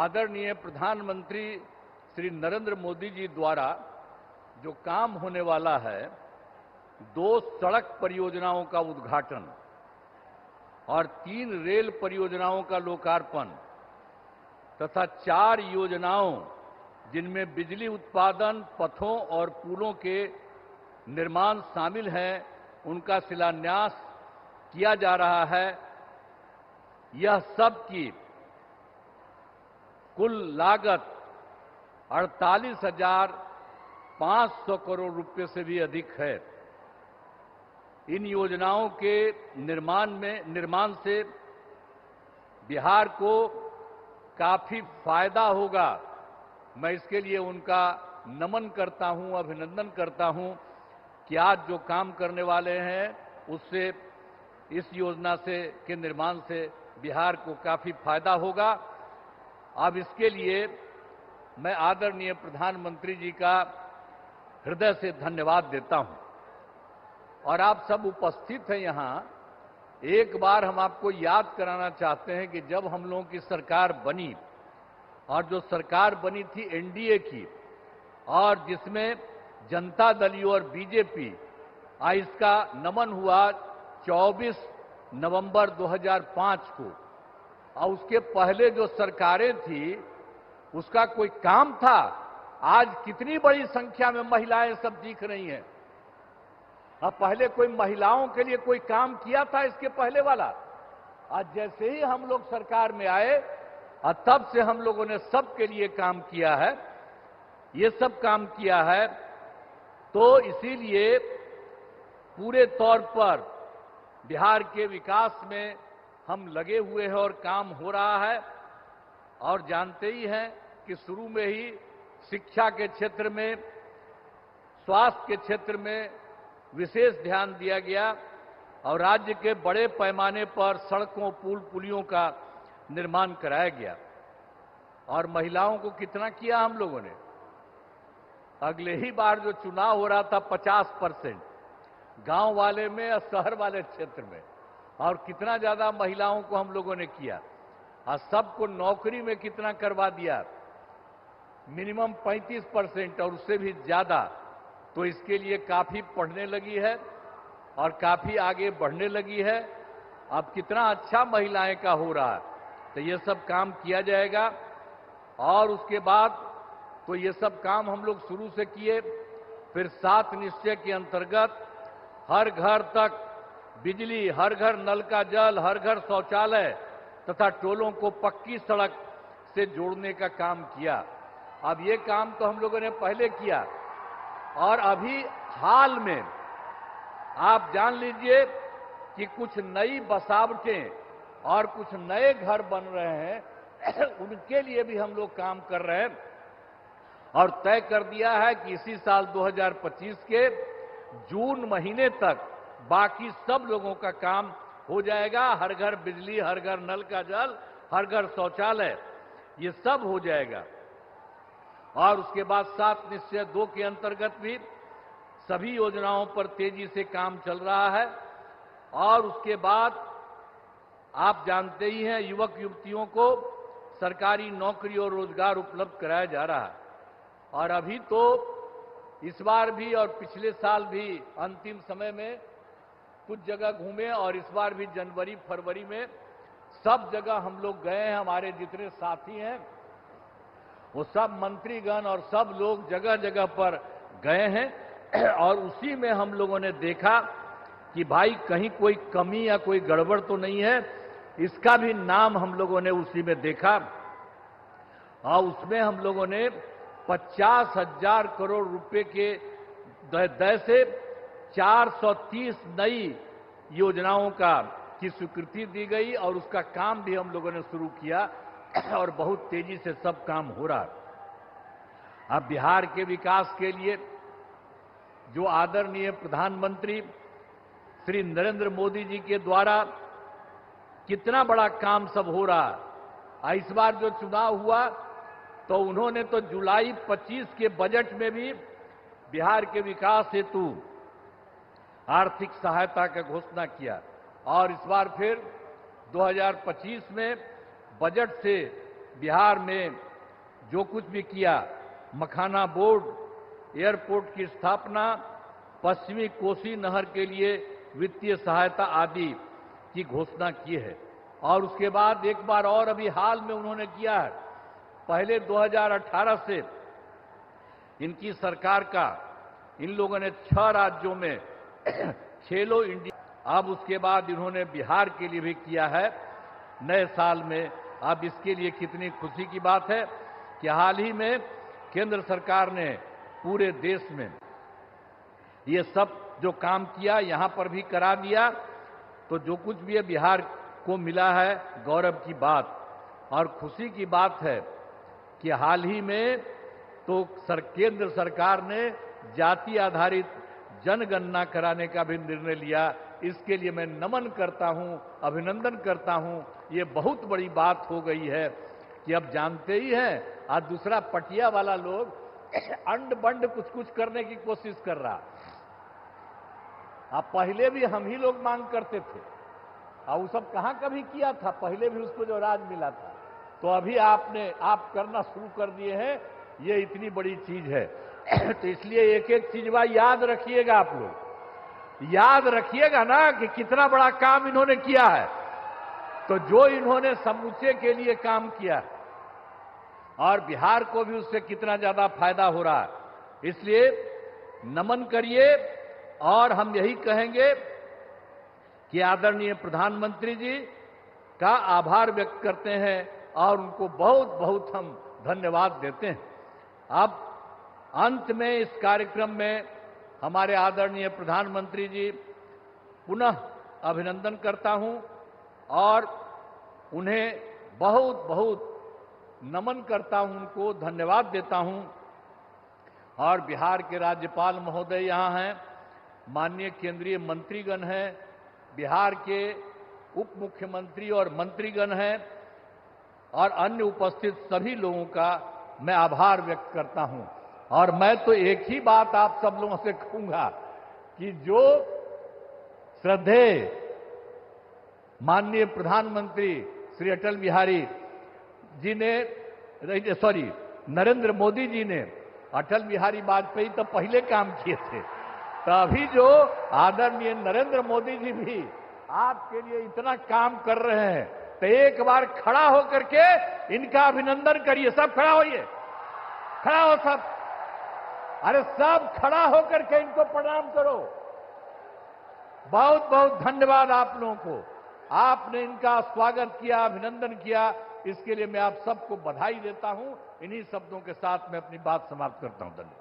आदरणीय प्रधानमंत्री श्री नरेंद्र मोदी जी द्वारा जो काम होने वाला है, 2 सड़क परियोजनाओं का उद्घाटन और 3 रेल परियोजनाओं का लोकार्पण तथा 4 योजनाओं जिनमें बिजली उत्पादन, पथों और पुलों के निर्माण शामिल हैं, उनका शिलान्यास किया जा रहा है। यह सब की कुल लागत 48,500 करोड़ रुपए से भी अधिक है। इन योजनाओं के निर्माण से बिहार को काफी फायदा होगा। मैं इसके लिए उनका नमन करता हूं, अभिनंदन करता हूं कि आज जो काम करने वाले हैं उससे, इस योजना के निर्माण से बिहार को काफी फायदा होगा। अब इसके लिए मैं आदरणीय प्रधानमंत्री जी का हृदय से धन्यवाद देता हूं। और आप सब उपस्थित हैं यहां, एक बार हम आपको याद कराना चाहते हैं कि जब हम लोगों की सरकार बनी, और जो सरकार बनी थी एनडीए की, और जिसमें जनता दल और बीजेपी, इसका नमन हुआ 24 नवंबर 2005 को। और उसके पहले जो सरकारें थी उसका कोई काम था? आज कितनी बड़ी संख्या में महिलाएं सब दिख रही हैं। अब पहले कोई महिलाओं के लिए कोई काम किया था इसके पहले वाला? आज जैसे ही हम लोग सरकार में आए और तब से हम लोगों ने सबके लिए काम किया है, ये सब काम किया है। तो इसीलिए पूरे तौर पर बिहार के विकास में हम लगे हुए हैं और काम हो रहा है। और जानते ही हैं कि शुरू में ही शिक्षा के क्षेत्र में, स्वास्थ्य के क्षेत्र में विशेष ध्यान दिया गया और राज्य के बड़े पैमाने पर सड़कों, पुल, पुलियों का निर्माण कराया गया। और महिलाओं को कितना किया हम लोगों ने? अगले ही बार जो चुनाव हो रहा था 50% गांव वाले में और शहर वाले क्षेत्र में, और कितना ज्यादा महिलाओं को हम लोगों ने किया। और सबको नौकरी में कितना करवा दिया? मिनिमम 35% और उससे भी ज्यादा। तो इसके लिए काफी पढ़ने लगी है और काफी आगे बढ़ने लगी है। अब कितना अच्छा महिलाएं का हो रहा है। तो ये सब काम किया जाएगा। और उसके बाद तो ये सब काम हम लोग शुरू से किए। फिर 7 निश्चय के अंतर्गत हर घर तक बिजली, हर घर नल का जल, हर घर शौचालय तथा टोलों को पक्की सड़क से जोड़ने का काम किया। अब ये काम तो हम लोगों ने पहले किया। और अभी हाल में आप जान लीजिए कि कुछ नई बसावटें और कुछ नए घर बन रहे हैं, उनके लिए भी हम लोग काम कर रहे हैं। और तय कर दिया है कि इसी साल 2025 के जून महीने तक बाकी सब लोगों का काम हो जाएगा। हर घर बिजली, हर घर नल का जल, हर घर शौचालय, ये सब हो जाएगा। और उसके बाद 7 निश्चय 2 के अंतर्गत भी सभी योजनाओं पर तेजी से काम चल रहा है। और उसके बाद आप जानते ही हैं, युवक युवतियों को सरकारी नौकरी और रोजगार उपलब्ध कराया जा रहा है। और अभी तो इस बार भी और पिछले साल भी अंतिम समय में कुछ जगह घूमे, और इस बार भी जनवरी फरवरी में सब जगह हम लोग गए हैं। हमारे जितने साथी हैं वो सब मंत्रीगण और सब लोग जगह जगह पर गए हैं। और उसी में हम लोगों ने देखा कि भाई कहीं कोई कमी या कोई गड़बड़ तो नहीं है। इसका भी नाम हम लोगों ने उसी में देखा। और उसमें हम लोगों ने 50,000 करोड़ रुपए के दय से 430 नई योजनाओं की स्वीकृति दी गई। और उसका काम भी हम लोगों ने शुरू किया और बहुत तेजी से सब काम हो रहा है। अब बिहार के विकास के लिए जो आदरणीय प्रधानमंत्री श्री नरेंद्र मोदी जी के द्वारा कितना बड़ा काम सब हो रहा है। इस बार जो चुनाव हुआ तो उन्होंने तो जुलाई 25 के बजट में भी बिहार के विकास हेतु आर्थिक सहायता का घोषणा किया। और इस बार फिर 2025 में बजट से बिहार में जो कुछ भी किया, मखाना बोर्ड, एयरपोर्ट की स्थापना, पश्चिमी कोसी नहर के लिए वित्तीय सहायता आदि की घोषणा की है। और उसके बाद एक बार और अभी हाल में उन्होंने किया है, पहले 2018 से इनकी सरकार का इन लोगों ने 6 राज्यों में खेलो इंडिया, अब उसके बाद इन्होंने बिहार के लिए भी किया है नए साल में। अब इसके लिए कितनी खुशी की बात है कि हाल ही में केंद्र सरकार ने पूरे देश में ये सब जो काम किया यहां पर भी करा दिया। तो जो कुछ भी है बिहार को मिला है, गौरव की बात और खुशी की बात है कि हाल ही में तो केंद्र सरकार ने जाति आधारित जनगणना कराने का भी निर्णय लिया। इसके लिए मैं नमन करता हूं, अभिनंदन करता हूं। ये बहुत बड़ी बात हो गई है कि अब जानते ही हैं, आज दूसरा पटिया वाला लोग अंड बंड कुछ कुछ करने की कोशिश कर रहा। अब पहले भी हम ही लोग मांग करते थे और वो सब कहां कभी किया था, पहले भी उसको जो राज मिला था। तो अभी आप करना शुरू कर दिए हैं, ये इतनी बड़ी चीज है। तो इसलिए एक एक चीज याद रखिएगा, आप लोग याद रखिएगा ना कि कितना बड़ा काम इन्होंने किया है। तो जो इन्होंने समूचे के लिए काम किया और बिहार को भी उससे कितना ज्यादा फायदा हो रहा है, इसलिए नमन करिए। और हम यही कहेंगे कि आदरणीय प्रधानमंत्री जी का आभार व्यक्त करते हैं और उनको बहुत बहुत हम धन्यवाद देते हैं। अब अंत में इस कार्यक्रम में हमारे आदरणीय प्रधानमंत्री जी पुनः अभिनंदन करता हूं और उन्हें बहुत बहुत नमन करता हूं, उनको धन्यवाद देता हूं। और बिहार के राज्यपाल महोदय यहां हैं, माननीय केंद्रीय मंत्रीगण हैं, बिहार के उप मुख्यमंत्री और मंत्रीगण हैं और अन्य उपस्थित सभी लोगों का मैं आभार व्यक्त करता हूं। और मैं तो एक ही बात आप सब लोगों से कहूंगा कि जो श्रद्धेय माननीय प्रधानमंत्री श्री अटल बिहारी जी ने, नरेंद्र मोदी जी ने, अटल बिहारी वाजपेयी तो पहले काम किए थे, तो अभी जो आदरणीय नरेंद्र मोदी जी भी आपके लिए इतना काम कर रहे हैं, तो एक बार खड़ा होकर के इनका अभिनंदन करिए। सब खड़ा होइए, खड़ा हो सब, अरे सब खड़ा होकर के इनको प्रणाम करो। बहुत बहुत धन्यवाद आप लोगों को, आपने इनका स्वागत किया, अभिनंदन किया, इसके लिए मैं आप सबको बधाई देता हूं। इन्हीं शब्दों के साथ मैं अपनी बात समाप्त करता हूं। धन्यवाद।